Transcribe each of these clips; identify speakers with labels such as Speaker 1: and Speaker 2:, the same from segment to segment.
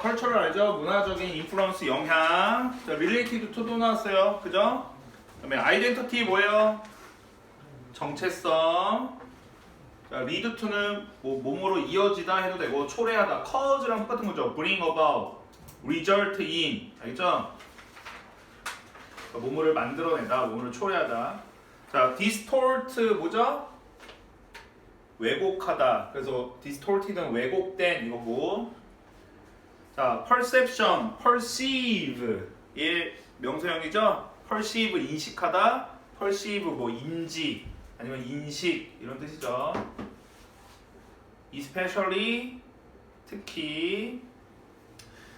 Speaker 1: 컬처럴 알죠? 문화적인 인플루언스 영향. 자, related to도 나왔어요. 그죠? 그다음에 identity 뭐예요? 정체성. 자, lead to는 뭐 몸으로 이어지다 해도 되고 초래하다. cause랑 똑같은 거죠. bring about, result in. 알겠죠? 몸을 만들어내다, 몸을 초래하다. 자, distort 뭐죠? 왜곡하다. 그래서 distorted는 왜곡된 이거고. 자, perception, perceive의 명사형이죠. perceive 인식하다, perceive 뭐 인지 아니면 인식 이런 뜻이죠. especially 특히.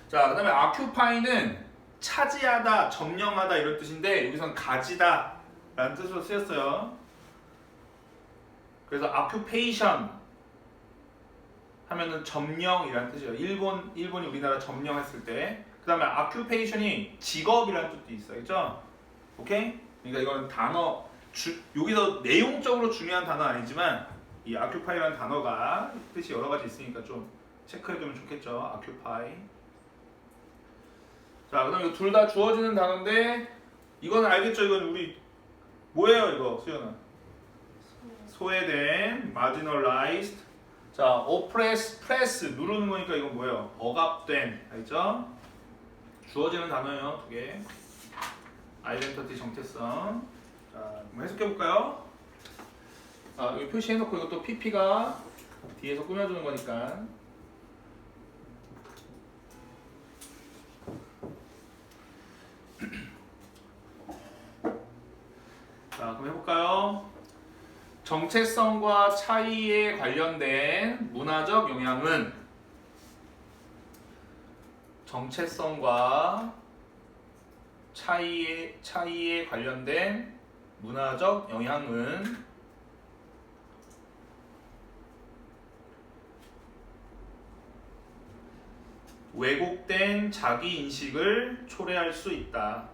Speaker 1: 자, 그다음에 occupy는 차지하다, 점령하다 이런 뜻인데 여기선 가지다 라는 뜻으로 쓰였어요. 그래서 occupation 하면은 점령이라는 뜻이에요. 일본이 우리나라 점령했을 때. 그 다음에 occupation이 직업이라는 뜻도 있어요. 그죠? 오케이? 그러니까 이건 단어, 여기서 내용적으로 중요한 단어 아니지만 이 occupy라는 단어가 뜻이 여러 가지 있으니까 좀 체크해두면 좋겠죠. occupy. 자, 그 다음에 둘 다 주어지는 단어인데 이건 알겠죠? 이건 우리 뭐예요 이거 수연아? 소외된, marginalized. 자, oppress, press 누르는 거니까 이건 뭐예요? 억압된, 알죠? 주어지는 단어예요, 두 개. identity 정체성. 자, 한번 해석해 볼까요? 아, 여기 표시해놓고 이것도 PP가 뒤에서 꾸며주는 거니까. 자, 그럼 해볼까요? 정체성과 차이에 관련된 문화적 영향은 정체성과 차이에 관련된 문화적 영향은 왜곡된 자기 인식을 초래할 수 있다.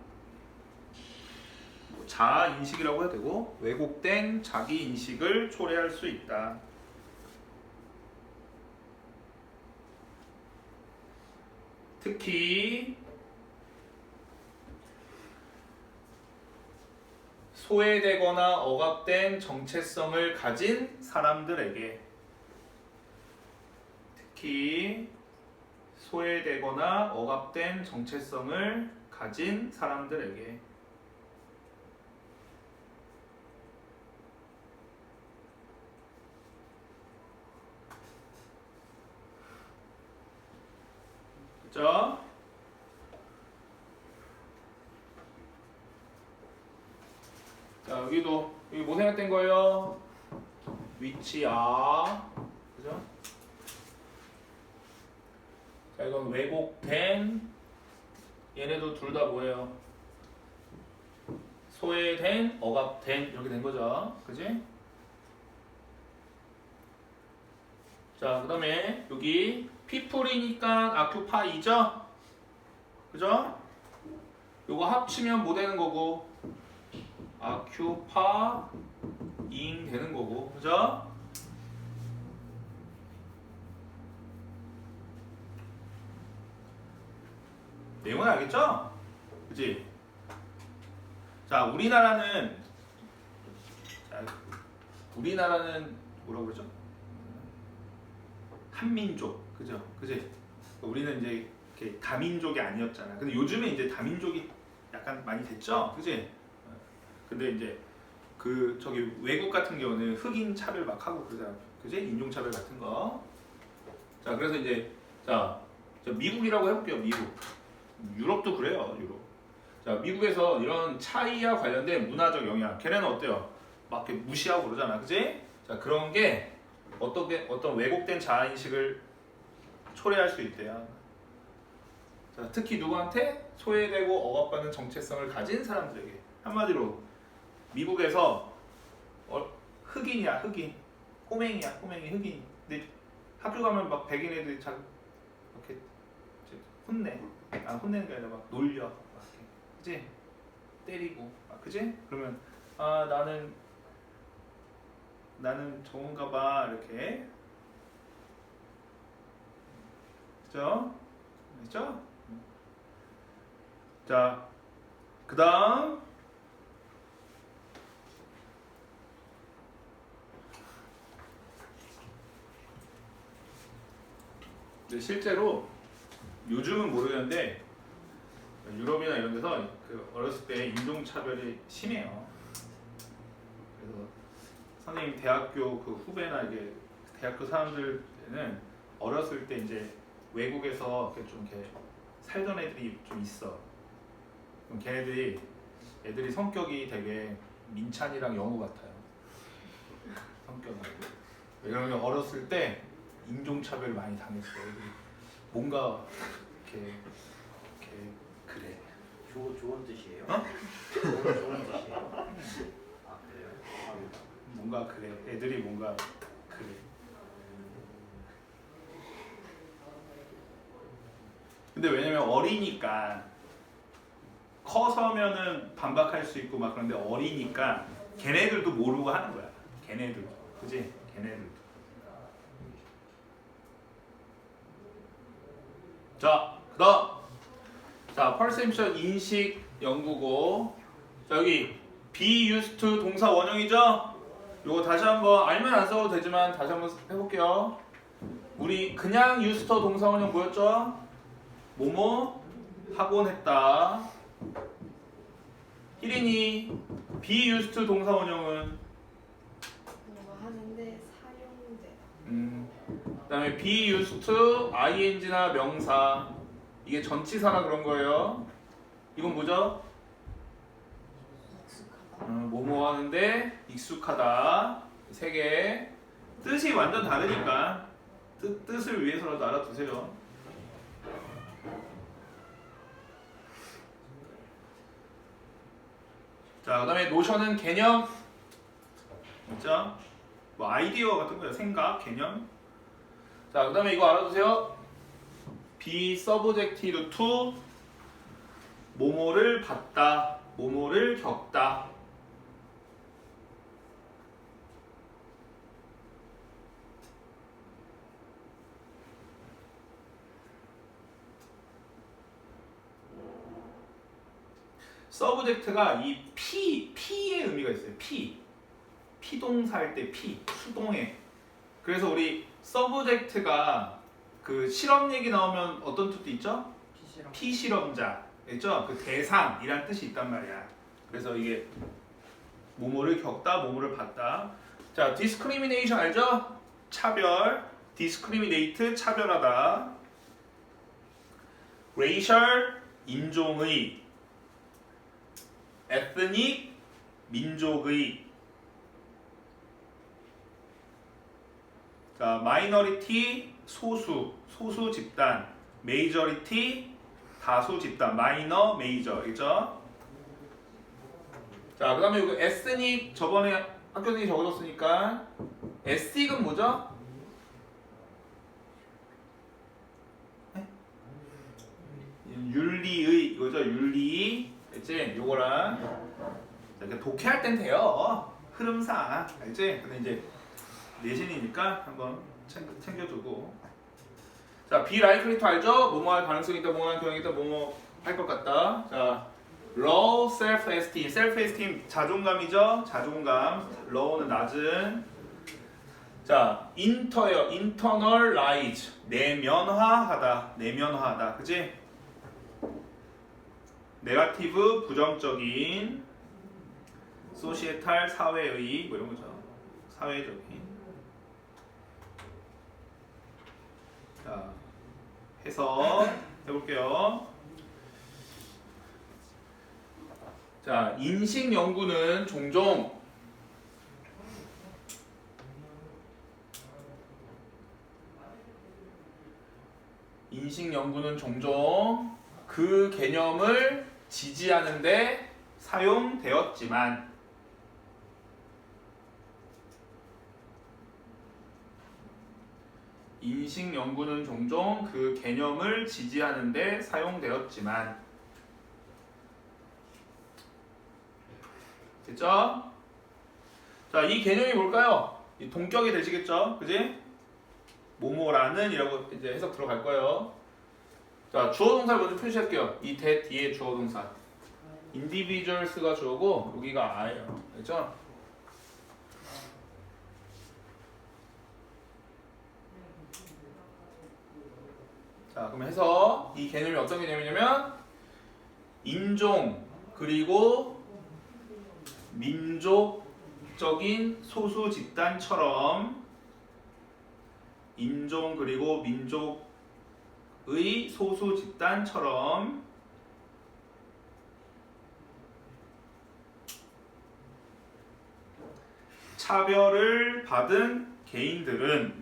Speaker 1: 자아 인식이라고 해도 되고 왜곡된 자기 인식을 초래할 수 있다. 특히 소외되거나 억압된 정체성을 가진 사람들에게. 특히 소외되거나 억압된 정체성을 가진 사람들에게. 그죠? 자, 여기도 여기 뭐 생각된 거예요? which are. 그죠? 자, 이건 왜곡된. 얘네도 둘 다 뭐예요? 소외된, 억압된 이렇게 된 거죠. 그지? 자, 그 다음에 여기 people이니까 occupy죠? 그죠? 요거 합치면 뭐 되는 거고? occupying 되는 거고. 그죠? 내용은 알겠죠? 그치? 자, 우리나라는 뭐라고 그러죠? 한민족, 그죠? 그지? 우리는 이제 이렇게 다민족이 아니었잖아. 근데 요즘에 이제 다민족이 약간 많이 됐죠, 그지? 근데 이제 그 저기 외국 같은 경우는 흑인 차별 막 하고 그러잖아, 그지? 인종 차별 같은 거. 자, 그래서 이제 자 미국이라고 해볼게요, 미국. 유럽도 그래요, 유럽. 자, 미국에서 이런 차이와 관련된 문화적 영향, 걔네는 어때요? 막 이렇게 무시하고 그러잖아, 그지? 자, 그런 게 어떤 왜곡된 자아인식을 초래할 수 있대요. 자, 특히 누구한테? 소외되고 억압받는 정체성을 가진 사람들에게. 한마디로 미국에서 흑인이야, 흑인. 꼬맹이야, 흑인. 근데 학교 가면 막 백인 애들이 이렇게 혼내. 혼내는 게 아니라 막 놀려. 막 이렇게. 그지? 때리고. 그지? 그러면 나는 좋은가 봐, 이렇게. 그죠? 됐죠? 자, 그 다음 실제로 요즘은 모르겠는데 유럽이나 이런 데서 그 어렸을 때 인종차별이 심해요. 그래서 선생님 대학교 그 후배나 이게 대학교 사람들은 어렸을 때 이제 외국에서 이렇게 좀 이렇게 살던 애들이 좀 있어. 그럼 걔네들이 애들이 성격이 되게 민찬이랑 영우 같아요. 성격은. 왜냐면 어렸을 때 인종차별 많이 당했어요. 뭔가 이렇게 그래.
Speaker 2: 좋은 뜻이에요?
Speaker 1: 어?
Speaker 2: 좋은 뜻이에요? 아 그래요?
Speaker 1: 뭔가 그래. 애들이 뭔가 그래. 근데 왜냐면 어리니까 커서면은 반박할 수 있고 막 그런데 어리니까 걔네들도 모르고 하는 거야. 걔네들도. 그지? 걔네들도. 자, 그다음. 자, perception 인식 연구고. 자, 여기 be used to 동사 원형이죠? 요거 다시 한번 알면 안 써도 되지만 다시 한번 해볼게요. 우리 그냥 used to 동사 원형 뭐였죠? 뭐뭐 하곤 했다. 희린이 be used to 동사 원형은
Speaker 3: 뭔가 하는데 사용되다.
Speaker 1: 그다음에 be used to ing나 명사 이게 전치사라 그런 거예요. 이건 뭐죠?
Speaker 3: 익숙하다.
Speaker 1: 뭐뭐 하는데 익숙하다. 세 개. 뜻이 완전 다르니까 뜻을 위해서라도 알아두세요. 자, 그다음에 노션은 개념. 진짜 뭐 아이디어 같은 거예요. 생각, 개념. 자, 그다음에 이거 알아두세요. be subjected to 뭐뭐를 봤다, 뭐뭐를 겪다. subject가 이 P의 의미가 있어요. 피동사 할 때 수동에. 그래서 우리 subject가 그 실험 얘기 나오면 어떤 뜻도 있죠? 피실험자. 있죠? 그 대상이란 뜻이 있단 말이야. 그래서 이게 뭐뭐를 겪다, 뭐뭐를 봤다. 자, discrimination 알죠? 차별. discriminate 차별하다. racial 인종의. ethnic 민족의. 자, minority 소수 집단. majority 다수 집단. minor, major. 알겠죠? 자, 그다음에 여기 ethnic 저번에 학교 선생님이 적어줬으니까 ethnic은 뭐죠? 윤리의 이거죠. 윤리. 알지? 요거랑 이렇게 독해할 땐 돼요. 흐름상. 알지? 근데 이제 내신이니까 한번 챙겨두고. 자, be likely to 알죠? 뭐뭐 할 가능성이 있다, 뭐뭐 할 경향이 있다, 뭐뭐 할 것 같다. 자, low self-esteem. self-esteem 자존감이죠? 자존감. low는 낮은. 자, internalize 내면화하다. 내면화하다. 그지? 네거티브 부정적인. 소시에탈 사회의 뭐 이런 거죠. 사회적인. 자, 해서 해볼게요. 자, 인식 연구는 종종 그 개념을 지지하는데 사용되었지만 인식 연구는 종종 그 개념을 지지하는데 사용되었지만. 됐죠? 자, 이 개념이 뭘까요? 이 동격이 되시겠죠? 그지? 뭐뭐라는 이라고 이제 해석 들어갈 거예요. 자, 주어 동사 먼저 표시할게요. 이 that 뒤에 주어 동사. individuals가 주어고 여기가 I예요. 알죠? 자, 그럼 해서 이 개념이 어떤 개념이냐면 인종 그리고 민족적인 소수 집단처럼 인종 그리고 민족의 소수 집단처럼 차별을 받은 개인들은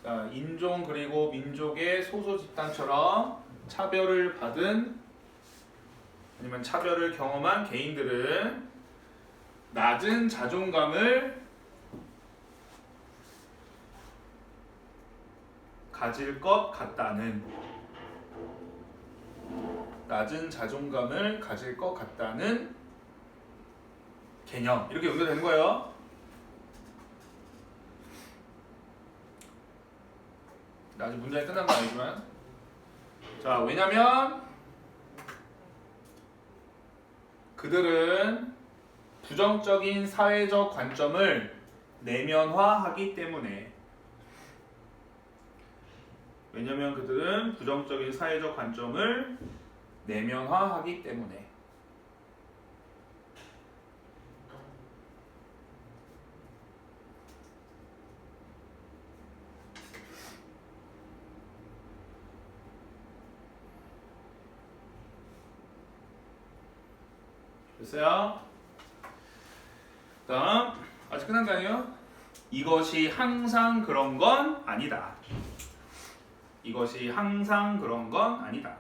Speaker 1: 자, 인종 그리고 민족의 소수 집단처럼 차별을 받은 아니면 차별을 경험한 개인들은 낮은 자존감을 가질 것 같다는 낮은 자존감을 가질 것 같다는 개념 이렇게 연결되는 거예요. 아직 문장이 끝난 건 아니지만 자 왜냐면 그들은 부정적인 사회적 관점을 내면화하기 때문에 왜냐면 그들은 부정적인 사회적 관점을 내면화하기 때문에 됐어요? 다음 아직 끝난 거 아니에요? 이것이 항상 그런 건 아니다. 이것이 항상 그런 건 아니다.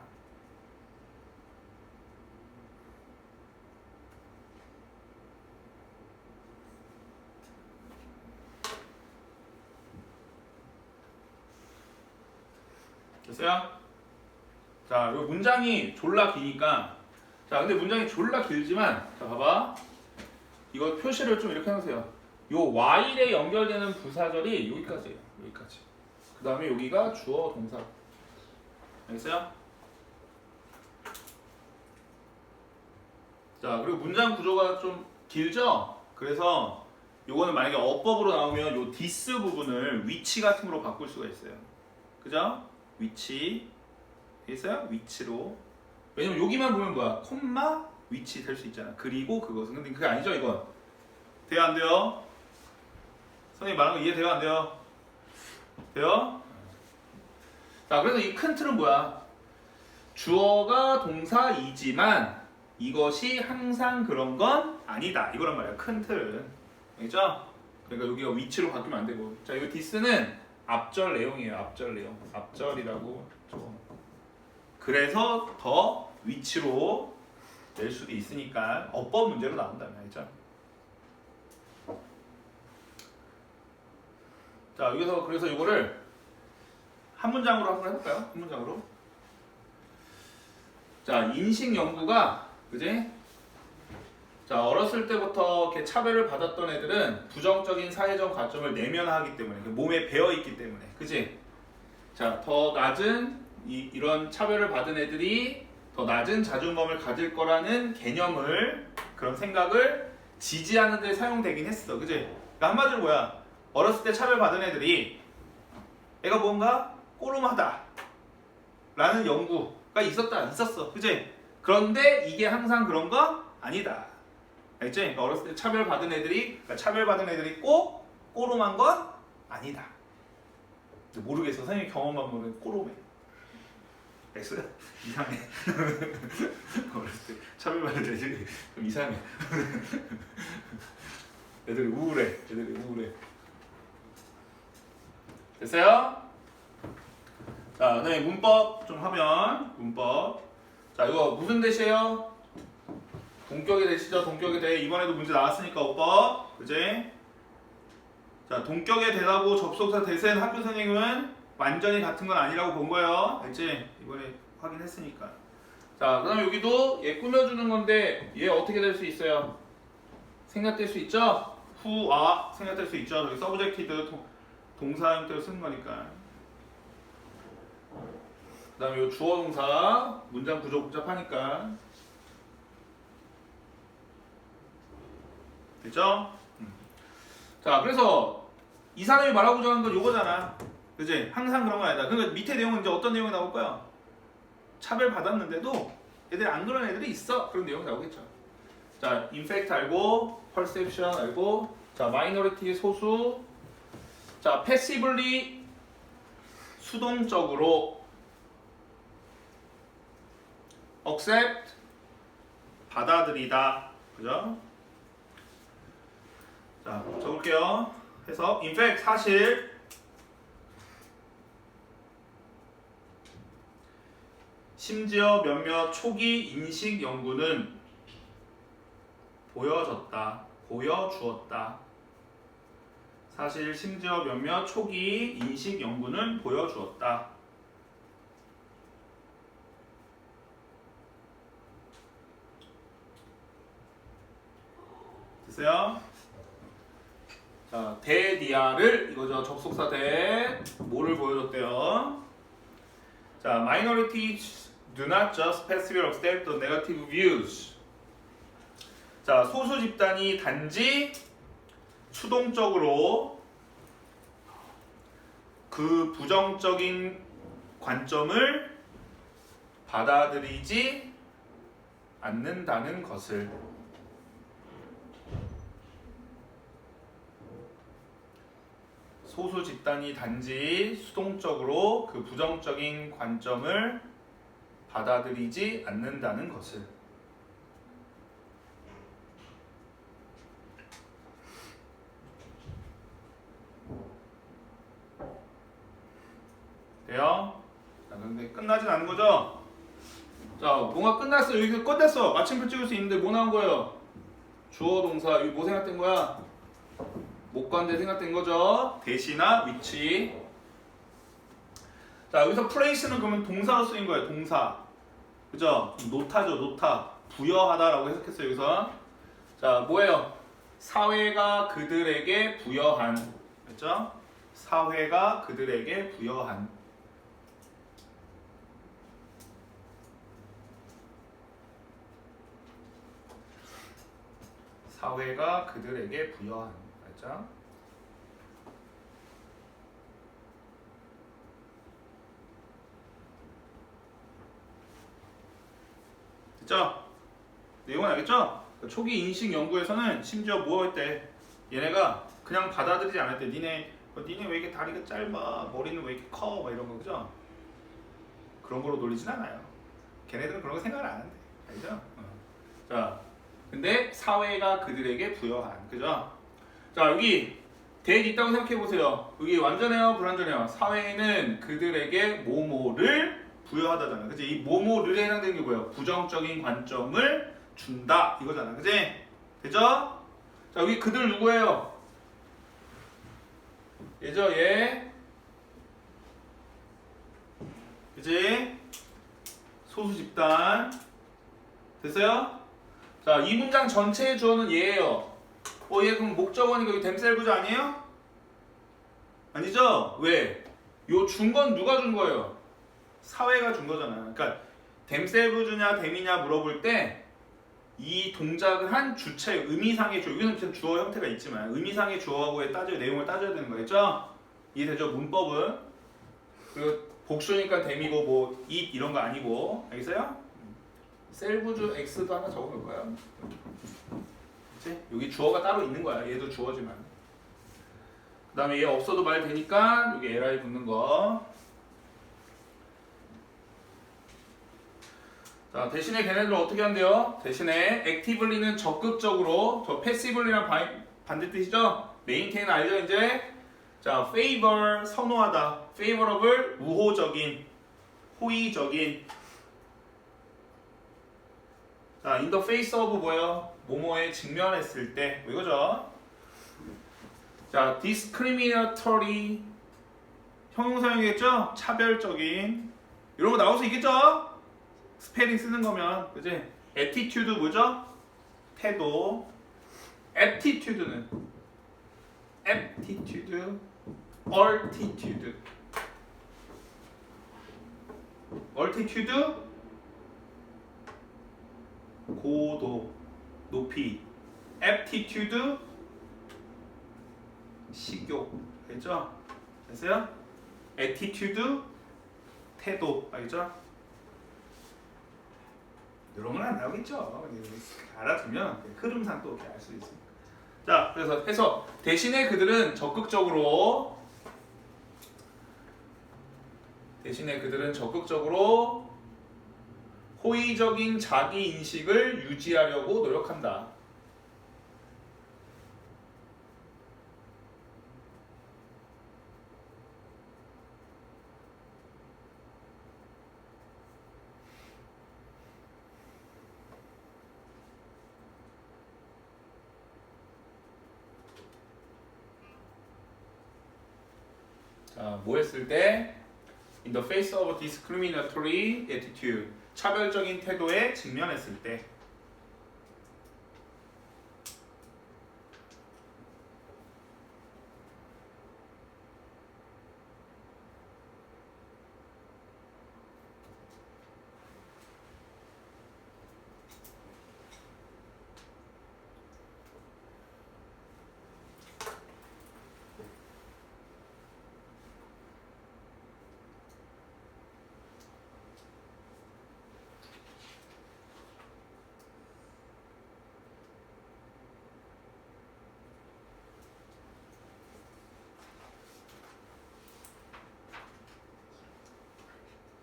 Speaker 1: 됐어요? 자, 이 문장이 졸라 기니까 자, 근데 문장이 졸라 길지만 자, 봐봐. 이거 표시를 좀 이렇게 해놓으세요. 요 while에 연결되는 부사절이 여기까지예요. 여기까지. 그 다음에 여기가 주어 동사. 알겠어요? 자, 그리고 문장 구조가 좀 길죠? 그래서 요거는 만약에 어법으로 나오면 요 this 부분을 위치 같은 거로 바꿀 수가 있어요. 그죠? 위치. 알겠어요? 위치로. 왜냐면 여기만 보면 뭐야? 콤마 위치 될 수 있잖아. 그리고 그것은. 근데 그게 아니죠, 이건. 돼요, 안 돼요? 선생님 말하는 거 이해돼요, 안 돼요? 돼요? 자, 그래서 이 큰 틀은 뭐야? 주어가 동사이지만 이것이 항상 그런 건 아니다. 이거란 말이야, 큰 틀은. 알겠죠? 그러니까 여기가 위치로 바뀌면 안 되고. 자, 이 this는 앞절 내용이에요, 앞절 내용. 앞절이라고 좀. 그래서 더 위치로 낼 수도 있으니까 어법 문제로 나온다면 알죠? 자 여기서 그래서 이거를 한 문장으로 한번 해볼까요? 한 문장으로. 자 인식 연구가 그지? 자 어렸을 때부터 이렇게 차별을 받았던 애들은 부정적인 사회적 가점을 내면화하기 때문에 몸에 배어 있기 때문에 그지? 자 더 낮은 이런 차별을 받은 애들이 더 낮은 자존감을 가질 거라는 개념을 그런 생각을 지지하는 데 사용되긴 했어. 그지? 그러니까 한마디로 뭐야? 어렸을 때 차별받은 애들이 애가 뭔가 꼬름하다 라는 연구가 있었어. 그지? 그런데 이게 항상 그런 거 아니다. 알겠지? 그러니까 어렸을 때 차별받은 애들이 꼭 꼬름한 건 아니다. 모르겠어. 선생님 경험만 보면 꼬름해. X? 이상해. 어렸을 때 차별받은 애들이 좀 이상해. 애들이 우울해. 됐어요? 자, 그다음에 문법 좀 하면 문법. 자, 이거 무슨 대시예요? 동격의 대시죠. 동격의 대. 이번에도 문제 나왔으니까 오법. 그지? 자, 동격의 대하고 접속사 대세는 학교 선생님은 완전히 같은 건 아니라고 본 거예요. 알지? 이번에 확인했으니까. 자, 그다음에 여기도 얘 꾸며주는 건데 얘 어떻게 될 수 있어요? 생략될 수 있죠? who are 생략될 수 있죠. 여기 subjected 동사 형태로 쓰는 거니까. 그다음에 요 주어 동사 문장 구조 복잡하니까. 됐죠? 자, 그래서 이 사람이 말하고자 하는 건 요거잖아. 그지? 항상 그런 거 아니다. 그러니까 밑에 내용은 이제 어떤 내용이 나올 거야? 차별 받았는데도 애들이 안 그런 애들이 있어. 그런 내용이 나오겠죠. 자, infect 알고, perception 알고, 자, minority 소수, 자, passively 수동적으로, accept 받아들이다. 그죠? 자, 적을게요. 해서 infect 사실, 심지어 몇몇 초기 인식 연구는 보여주었다. 사실 심지어 몇몇 초기 인식 연구는 보여주었다. 됐어요? 자, 대디아를 이거죠. 접속사 대 뭐를 보여줬대요? 자, minorities do not just passively accept the negative views. 자, 소수 집단이 단지 수동적으로 그 부정적인 관점을 받아들이지 않는다는 것을. 소수 집단이 단지 수동적으로 그 부정적인 관점을 받아들이지 않는다는 것을. 돼요? 자, 근데 끝나진 않은 거죠? 자, 뭔가 끝났어. 여기 끝냈어. 마침표 찍을 수 있는데 뭐 나온 거예요? 주어 동사. 여기 뭐 생각된 거야? 목관대 생각된 거죠. 대시나 위치. 자, 여기서 place는 그러면 동사로 쓰인 거예요. 동사. 그죠? 노타죠. 노타. 부여하다라고 해석했어요. 여기서. 자, 뭐예요? 사회가 그들에게 부여한. 그죠? 사회가 그들에게 부여한. 사회가 그들에게 부여한. 알죠? 됐죠? 내용은 알겠죠? 초기 인식 연구에서는 심지어 뭐 했대? 얘네가 그냥 받아들이지 않았대. 니네 왜 이렇게 다리가 짧아? 머리는 왜 이렇게 커? 막 이런 거 그죠? 그런 거로 놀리진 않아요. 걔네들은 그런 거 생각을 안 한대. 알죠? 자, 근데 사회가 그들에게 부여한. 그죠? 자, 여기 대에 있다고 생각해 보세요. 여기 완전해요? 불완전해요? 사회는 그들에게 뭐뭐를 부여하다잖아. 그치? 이 뭐뭐를 해당되는 게 뭐예요? 부정적인 관점을 준다. 이거잖아. 그치? 되죠? 자, 여기 그들 누구예요? 얘죠? 얘. 그치? 소수 집단. 됐어요? 자, 이 문장 전체의 주어는 얘예요. 얘 그럼 목적어니까 여기 댐셀브즈 아니에요? 아니죠? 왜? 요 준 건 누가 준 거예요? 사회가 준 거잖아. 그러니까 댐셀브즈냐 댐이냐 물어볼 때 이 동작을 한 주체 의미상의 주어, 여기는 주어 형태가 있지만 의미상의 주어하고의 내용을 따져야 되는 거겠죠? 이해되죠? 문법은. 그리고 복수니까 댐이고 뭐 it 이런 거 아니고. 알겠어요? 셀브즈 X도 하나 적어놓을 거야. 그치? 여기 주어가 따로 있는 거야. 얘도 주어지만. 그 다음에 얘 없어도 말 되니까 여기 li 붙는 거. 자, 대신에 걔네들은 어떻게 한대요? 대신에 actively는 적극적으로, 저 passively랑 반대뜻이죠? maintain 알죠 이제? 자, favor 선호하다. favorable 우호적인, 호의적인. 자, in the face of 뭐예요? 뭐뭐에 직면했을 때. 뭐 이거죠? 자, discriminatory 형용사용이겠죠? 차별적인. 이런 거 나올 수 있겠죠? 스페링 쓰는 거면 그지? attitude 뭐죠? 태도. aptitude는 aptitude, altitude. altitude 고도, 높이. aptitude 식욕. 알겠죠? 됐어요? attitude 태도. 알겠죠? 이런 건 안 나오겠죠. 알아두면 흐름상 또 이렇게 알 수 있습니다. 자, 그래서 해서 대신에 그들은 적극적으로 호의적인 자기 인식을 유지하려고 노력한다. 자, 뭐 했을 때? In the face of discriminatory attitude. 차별적인 태도에 직면했을 때.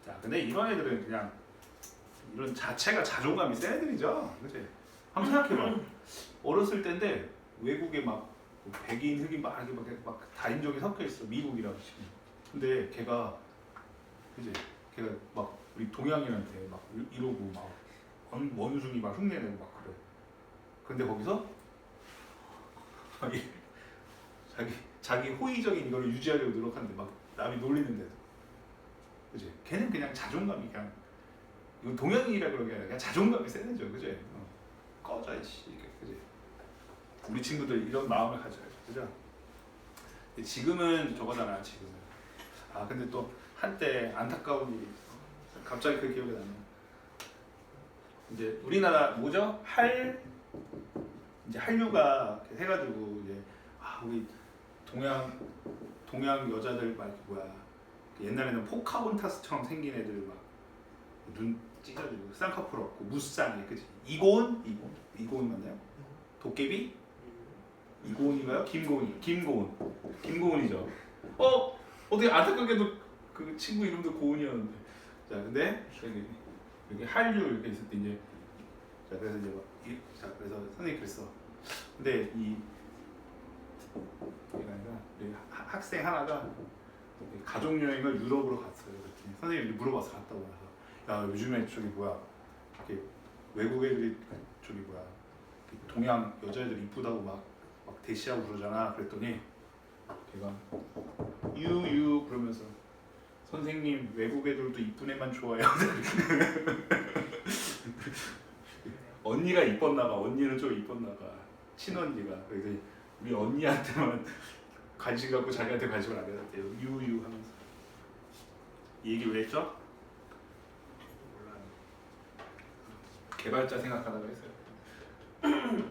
Speaker 1: 자, 근데 이런 애들은 그냥 이런 자체가 자존감이 센 애들이죠. 그치? 한번 생각해봐. 어렸을 때인데 외국에 막 백인, 흑인 막 이렇게 막 다인종이 섞여 있어. 미국이랑 지금. 근데 걔가 그치? 걔가 막 우리 동양인한테 막 이러고 막 원숭이 막 흉내내고 막 그래. 근데 거기서 자기 호의적인 이거를 유지하려고 노력하는데 막 남이 놀리는데도. 그치? 걔는 그냥 자존감이 그냥 이건 동양인이라 그런 게 아니라 그냥 자존감이 센 애죠, 그지? 꺼져 이씨, 그지? 우리 친구들 이런 마음을 가져야죠, 그죠? 근데 지금은 저거잖아, 지금은. 아 근데 또 한때 안타까운 일이 있어. 갑자기 그 기억이 나네. 이제 우리나라 뭐죠? 이제 한류가 해가지고 이제 우리 동양 여자들 막 뭐야. 옛날에는 포카혼타스처럼 생긴 애들 막 눈 찢어지고 쌍꺼풀 없고 무쌍해, 그치? 이고은 맞나요? 도깨비? 이고은인가요? 김고은이죠. 어떻게 안타깝게도 그 친구 이름도 고은이었는데. 자, 근데 여기 한류 이렇게 있을 때 이제 자 그래서 이제 그래서 선생님이 그랬어. 근데 얘가 아니라 학생 하나가 가족 여행을 유럽으로 갔어요. 그랬더니 선생님이 물어봐서 갔다고 해서 야 요즘에 저기 뭐야 이렇게 외국 애들이 저기 뭐야 동양 여자애들 이쁘다고 막 대시하고 그러잖아. 그랬더니 걔가 유유 그러면서 선생님 외국 애들도 이쁜 애만 좋아해요. 언니가 이뻤나봐. 언니는 좀 이뻤나봐. 친언니가. 그래서 우리 언니한테만 관심 갖고 자기한테 관심을 안 가졌대요. 유유 하면서. 이 얘기 왜 했죠? 개발자 생각하다가 했어요.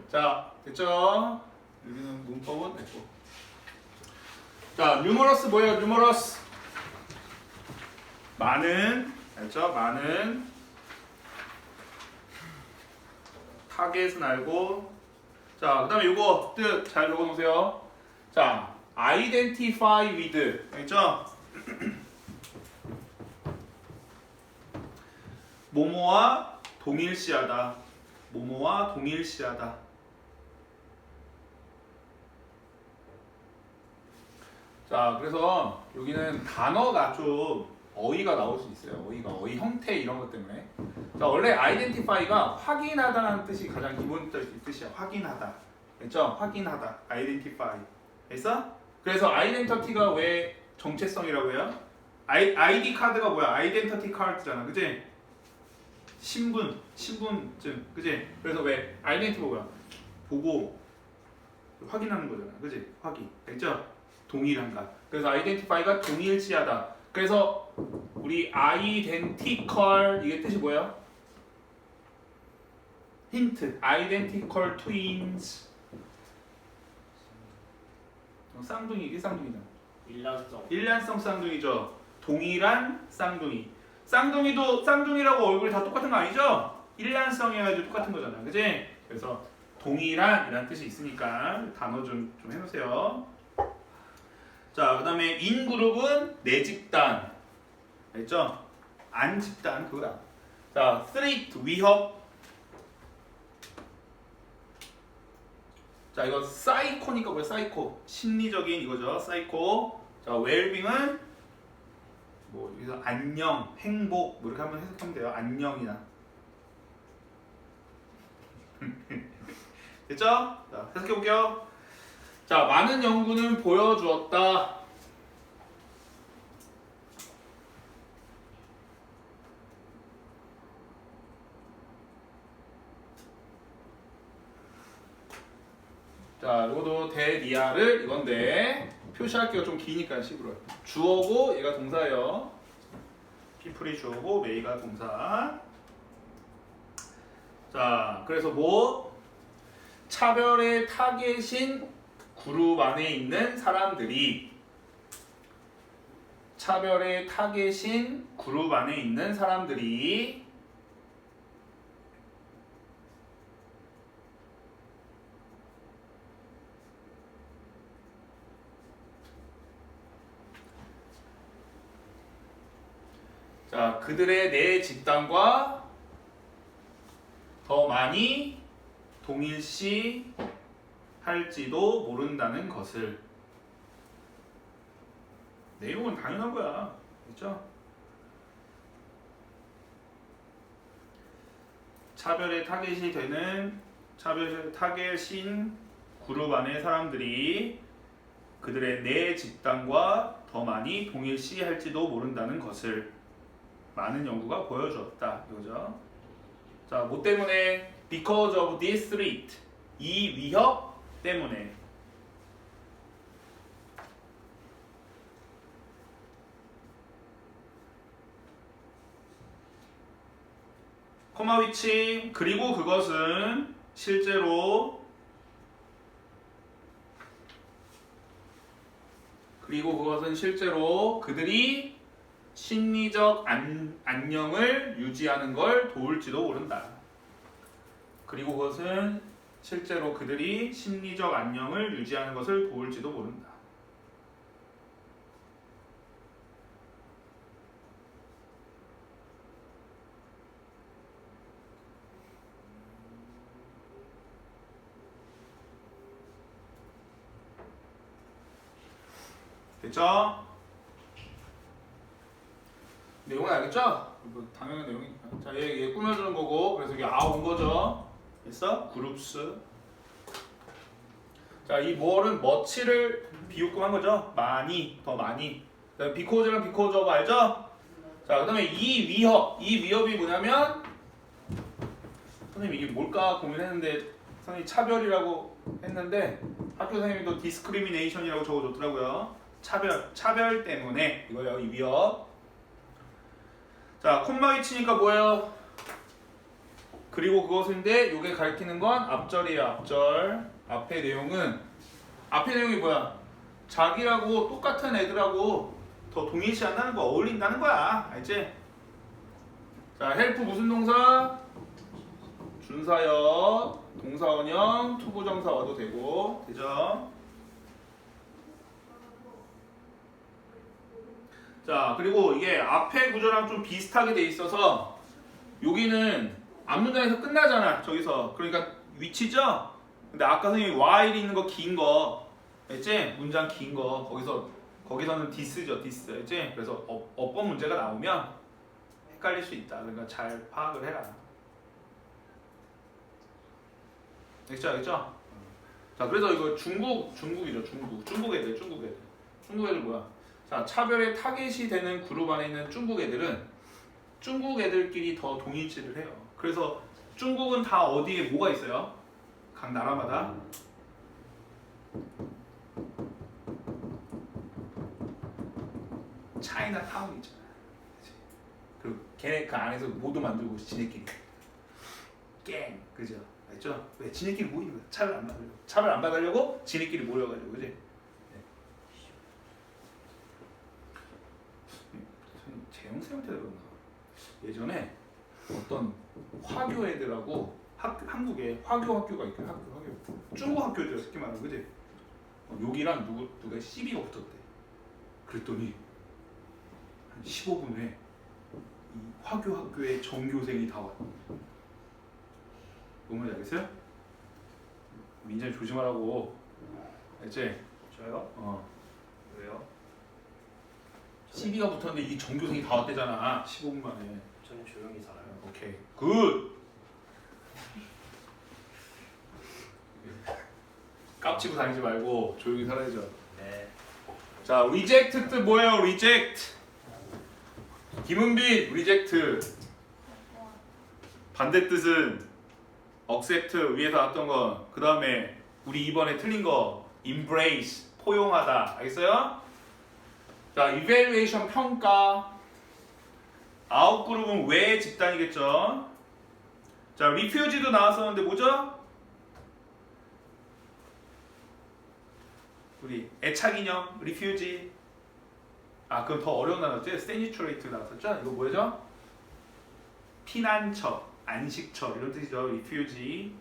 Speaker 1: 자, 됐죠? 여기는 문법은 됐고. 자, numerous 뭐예요? numerous. 많은. 알죠? 많은. 타겟은 알고. 자, 그 다음에 이거 뜻 잘 적어놓으세요. 자, identify with. 알겠죠? 뭐뭐와 동일시하다. 뭐뭐와 동일시하다. 자, 그래서 여기는 단어가 좀 어휘가 나올 수 있어요. 어휘 형태 이런 것 때문에. 자, 원래 identify가 확인하다라는 뜻이 가장 기본 뜻이야. 확인하다. 그렇죠? 확인하다. identify. 됐어? 그래서 identity가 왜 정체성이라고 해요? ID 카드가 뭐야? identity card잖아. 그치? 신분증, 그지? 그래서 왜 아이덴티티가 뭐야? 보고 확인하는 거잖아, 그지? 확인, 됐죠? 동일한가? 그래서 아이덴티파이가 동일시하다. 그래서 우리 아이덴티컬 이게 뜻이 뭐예요? 힌트, 아이덴티컬 트윈스. 쌍둥이, 이게 쌍둥이잖아.
Speaker 2: 일란성.
Speaker 1: 일란성 쌍둥이죠. 동일한 쌍둥이. 쌍둥이도 쌍둥이라고 얼굴이 다 똑같은 거 아니죠? 일란성 해가지고 똑같은 거잖아, 그지? 그래서 동일한이라는 뜻이 있으니까 단어 좀 해놓으세요. 자, 그 다음에 인그룹은 내 집단. 알죠? 안 집단 그거다. 자, threat 위협. 자, 이거 사이코니까 뭐야? 사이코. 심리적인 이거죠. 사이코. 자, 웰빙은 뭐 여기서 안녕, 행복 뭐 이렇게 한번 해석하면 돼요. 안녕이나. 됐죠? 자, 해석해 볼게요. 자, 많은 연구는 보여주었다. 자, 이것도 대리아를 이건데 표시할게요. 좀 기니까 식으로. 주어고 얘가 동사예요. 피플이 주어고 메이가 동사. 자, 그래서 뭐 차별의 타겟인 그룹 안에 있는 사람들이 차별의 타겟인 그룹 안에 있는 사람들이 자, 그들의 내 집단과 더 많이 동일시 할지도 모른다는 것을. 내용은 당연한 거야. 그렇죠? 차별의 타겟이 되는 차별의 타겟인 그룹 안의 사람들이 그들의 내 집단과 더 많이 동일시 할지도 모른다는 것을 많은 연구가 보여주었다. 이거죠. 자, 뭐 때문에? Because of this threat. 이 위협 때문에. 코마 위치. 그리고 그것은 실제로 그들이 심리적 안녕을 유지하는 걸 도울지도 모른다. 그리고 그것은 실제로 그들이 심리적 안녕을 유지하는 것을 도울지도 모른다. 됐죠? 내용은 알겠죠? 이거 당연한 내용이니까. 자, 얘 꾸며주는 거고, 그래서 이게 온 거죠. 됐어? 그룹스. 자, 이 more은 much를 비유금한 거죠. 많이, 더 많이. 그다음에 because랑 because of 알죠? 자, 그다음에 이 위협이 뭐냐면, 선생님 이게 뭘까 고민했는데, 선생님 차별이라고 했는데 학교 선생님도 discrimination이라고 적어줬더라고요. 차별 때문에 이거예요, 이 위협. 자, 콤마 위치니까 뭐예요? 그리고 그것인데 요게 가리키는 건 앞절이에요. 앞절. 앞의 내용이 뭐야? 자기라고 똑같은 애들하고 더 동일시한다는 거, 어울린다는 거야. 알지? 자, 헬프 무슨 동사? 준사역, 동사원형, 투부정사 와도 되고, 되죠? 자, 그리고 이게 앞의 구조랑 좀 비슷하게 돼 있어서 여기는 앞문장에서 끝나잖아. 저기서. 그러니까 위치죠? 근데 아까 선생님이 while 있는 거 긴 거 알지? 문장 긴 거 거기서는 this죠. this 알지? 그래서 어법 문제가 나오면 헷갈릴 수 있다. 그러니까 잘 파악을 해라. 알겠죠? 자, 그래서 이거 중국이죠. 중국 애들 뭐야? 자, 차별의 타겟이 되는 그룹 안에 있는 중국 애들은 중국 애들끼리 더 동일치를 해요. 그래서 중국은 다 어디에 뭐가 있어요? 각 나라마다 차이나 타운 있잖아. 그치? 그리고 걔네 그 안에서 모두 만들고 지네끼리 갱, 그죠? 알죠? 왜 지네끼리 모이는 거야? 차를 안 받으려고. 차를 안 받으려고 지네끼리 모여가지고, 그지? 재영 쌤한테 그런가? 예전에 어떤 화교 애들하고 한국에 화교 학교가 있고 학교 중국 학교죠, 특히 말하면, 그지? 여기랑 누가 시비가 붙었대. 그랬더니 한 15분 후에 이 화교 학교에 전교생이 다 왔다. 뭔지 알겠어요? 민찬이 조심하라고. 알지?
Speaker 2: 저요? 왜요?
Speaker 1: 시비가 붙었는데 이 전교생이 다 왔대잖아. 15분 만에.
Speaker 2: 저는 조용히 살아요.
Speaker 1: 오케이. 굿. 깝치고 다니지 말고 조용히 살아야죠.
Speaker 2: 네.
Speaker 1: 자, reject 뜻 뭐예요? reject. 김은빈, reject. 반대 뜻은 accept 위에서 나왔던 거. 그 다음에 우리 이번에 틀린 거 embrace 포용하다. 알겠어요? 자, evaluation 평가. 아웃그룹은 왜 집단이겠죠? 자, refugee도 나왔었는데 뭐죠? 우리 애착인형 refugee. 아, 그럼 더 어려운 단어였지? statutory 나왔었죠? 이거 뭐죠? 피난처, 안식처 이런 뜻이죠. refugee.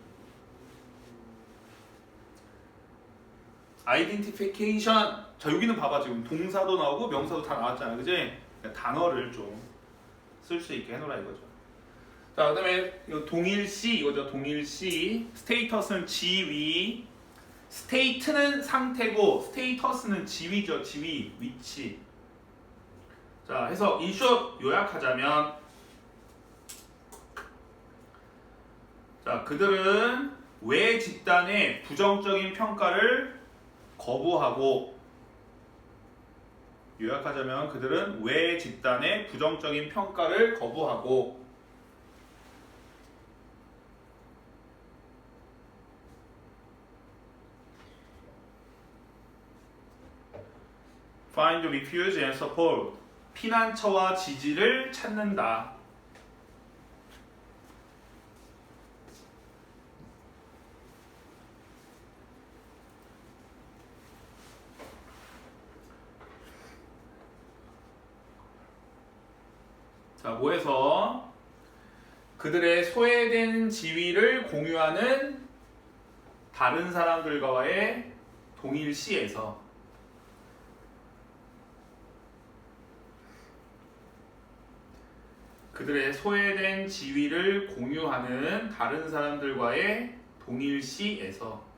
Speaker 1: identification. 자, 여기는 봐봐, 지금 동사도 나오고 명사도 다 나왔잖아, 그지? 그러니까 단어를 좀 쓸 수 있게 해놓으라 이거죠. 자, 그다음에 이거 동일시 이거죠. 동일시. 스테이터스는 지위. 스테이트는 상태고 스테이터스는 지위죠. 지위, 위치. 자, 해서 인숏 요약하자면, 자, 그들은 외 집단의 부정적인 평가를 거부하고, 요약하자면 그들은 외 집단의 부정적인 평가를 거부하고, find refuge and support. 피난처와 지지를 찾는다. 자, 뭐해서 그들의 소외된 지위를 공유하는 다른 사람들과의 동일시에서, 그들의 소외된 지위를 공유하는 다른 사람들과의 동일시에서.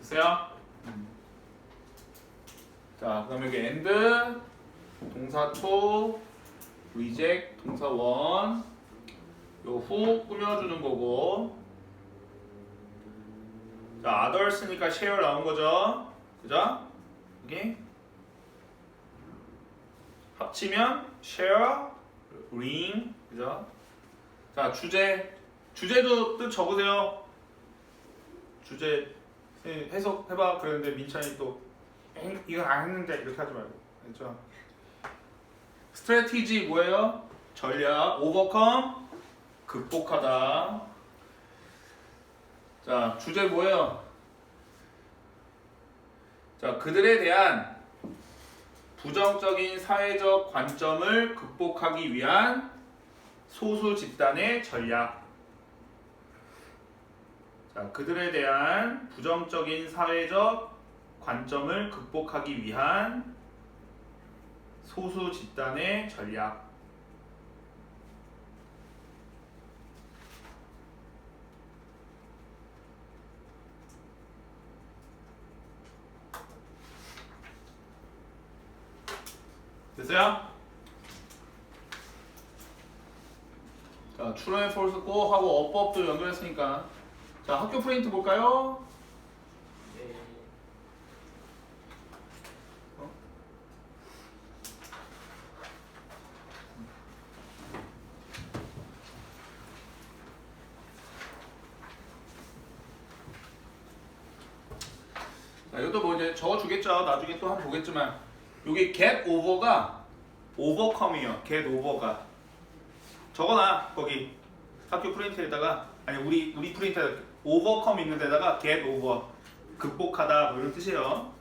Speaker 1: 됐어요? 자, 그럼 여기 and 동사 to, reject 동사 원, 요 후 꾸며주는 거고. 자, others니까 share 나온 거죠, 그죠? 여기 합치면 share, ring, 그죠? 자, 주제도 뜻 적으세요. 주제 해석해봐 그랬는데 민찬이 또 이건 안 했는데 이렇게 하지 말고, 알죠? 스트래티지 뭐예요? 전략. 오버컴 극복하다. 자, 주제 뭐예요? 자, 그들에 대한 부정적인 사회적 관점을 극복하기 위한 소수 집단의 전략. 자, 그들에 대한 부정적인 사회적 관점을 극복하기 위한 소수 집단의 전략. 됐어요? 자, true and false 꼭 하고 어법도 연결했으니까. 자, 학교 프린트 볼까요?
Speaker 2: 네.
Speaker 1: 자, 이것도 뭐 이제 적어주겠죠. 나중에 또 한번 보겠지만 여기 get over가 overcome이요. get over가 적어놔 거기 학교 프린트에다가 아니 우리 프린트에 overcome 있는 데다가 get over 극복하다 뭐 이런 뜻이에요.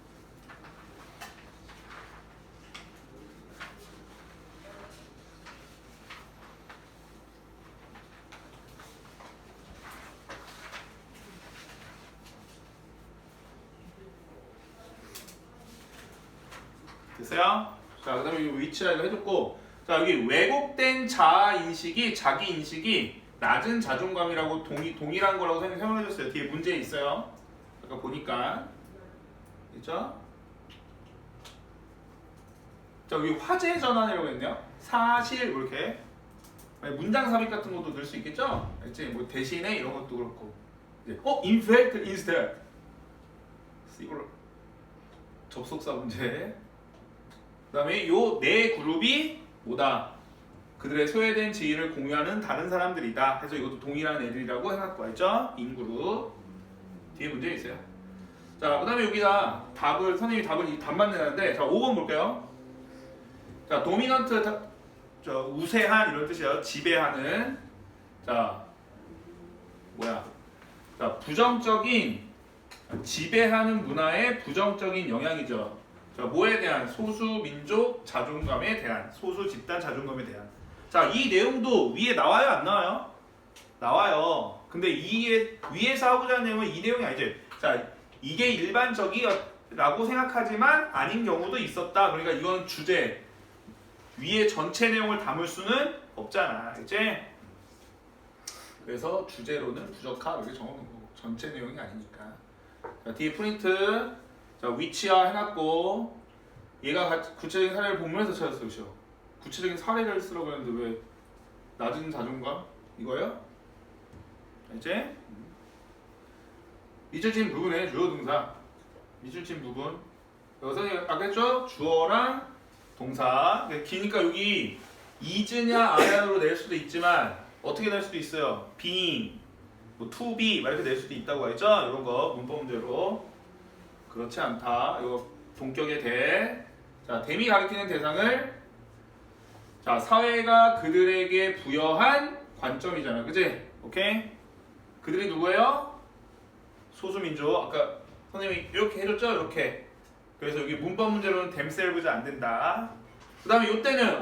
Speaker 1: 됐어요? 자, 그 다음에 이 위치라 이거 해줬고, 자, 여기 왜곡된 자아 인식이, 자기 인식이 낮은 자존감이라고 동일한 거라고 설명해줬어요. 뒤에 문제 있어요. 아까 보니까. 있죠? 자, 여기 화제 전환이라고 했네요. 사실, 이렇게. 문장 삽입 같은 것도 넣을 수 있겠죠? 알지? 뭐 대신에 이런 것도 그렇고. 이제, in fact, instead. 이걸로 접속사 문제. 그 다음에 요 네 그룹이 뭐다? 그들의 소외된 지위를 공유하는 다른 사람들이다. 해서 이것도 동일한 애들이라고 해갖고 했죠? 인그룹. 뒤에 문제 있어요. 자, 그 다음에 여기다 답을, 선생님이 답을 답만 내놨는데, 자, 5번 볼게요. 자, 도미넌트, 저, 우세한 이런 뜻이에요. 지배하는. 자, 뭐야? 자, 부정적인, 지배하는 문화의 부정적인 영향이죠. 자, 뭐에 대한? 소수 민족 자존감에 대한, 소수 집단 자존감에 대한. 자, 이 내용도 위에 나와요, 안 나와요? 나와요. 근데 위에서 하고자 하는 내용은 이 내용이 아니죠. 자, 이게 일반적이라고 생각하지만 아닌 경우도 있었다. 그러니까 이건 주제. 위에 전체 내용을 담을 수는 없잖아. 그치? 그래서 주제로는 부적합 이렇게 적어놓은 거고. 전체 내용이 아니니까. 자, 뒤에 프린트. 자, 위치화 해놨고 얘가 구체적인 사례를 본문에서 찾았어요. 그렇죠? 구체적인 사례를 쓰라고 했는데 왜 낮은 자존감? 이거예요? 이제 미줄진 부분의 주어 동사 미줄진 부분 여기서 아까 했죠? 주어랑 동사 기니까 여기 is냐 a냐로 낼 수도 있지만 어떻게 낼 수도 있어요? being, 뭐 to be 이렇게 낼 수도 있다고 했죠? 이런 거 문법 문제로 그렇지 않다. 이거 동격의 대. 자, 댐이 가리키는 대상을 자, 사회가 그들에게 부여한 관점이잖아. 그치? 오케이? 그들이 누구예요? 소수민족. 아까 선생님이 이렇게 해줬죠? 이렇게. 그래서 여기 문법 문제로는 themselves 안 된다. 그 다음에 이때는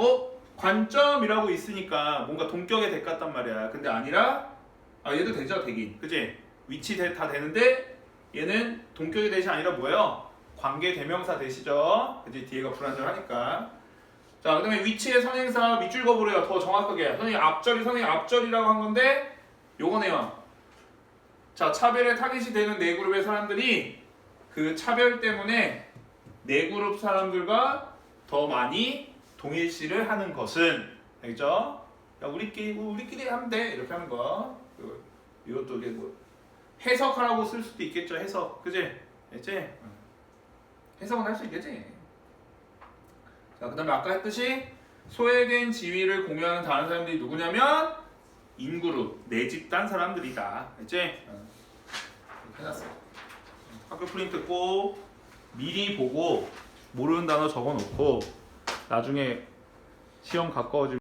Speaker 1: 관점이라고 있으니까 뭔가 동격의 대 같단 말이야. 근데 아니라 얘도 되죠? 되긴. 그치? 위치 다 되는데 얘는 동격의 대시 아니라 뭐예요? 관계 대명사 대시죠. 그치? 뒤에가 불안정하니까. 자, 그 다음에 위치의 선행사 밑줄 거보래요. 더 정확하게. 선생님 앞절이라고 한 건데 요거네요. 자, 차별의 타깃이 되는 네 그룹의 사람들이 그 차별 때문에 네 그룹 사람들과 더 많이 동일시를 하는 것은 알겠죠? 야, 우리끼리 하면 돼. 이렇게 하는 거. 이것도 이게 뭐 해석하라고 쓸 수도 있겠죠. 해석. 그지? 알지? 해석은 할 수 있겠지. 자, 그 다음에 아까 했듯이 소외된 지위를 공유하는 다른 사람들이 누구냐면 인그룹, 내 집단 사람들이다. 알지? 이렇게 해놨어. 학교 프린트 꼭 미리 보고 모르는 단어 적어놓고 나중에 시험 가까워지면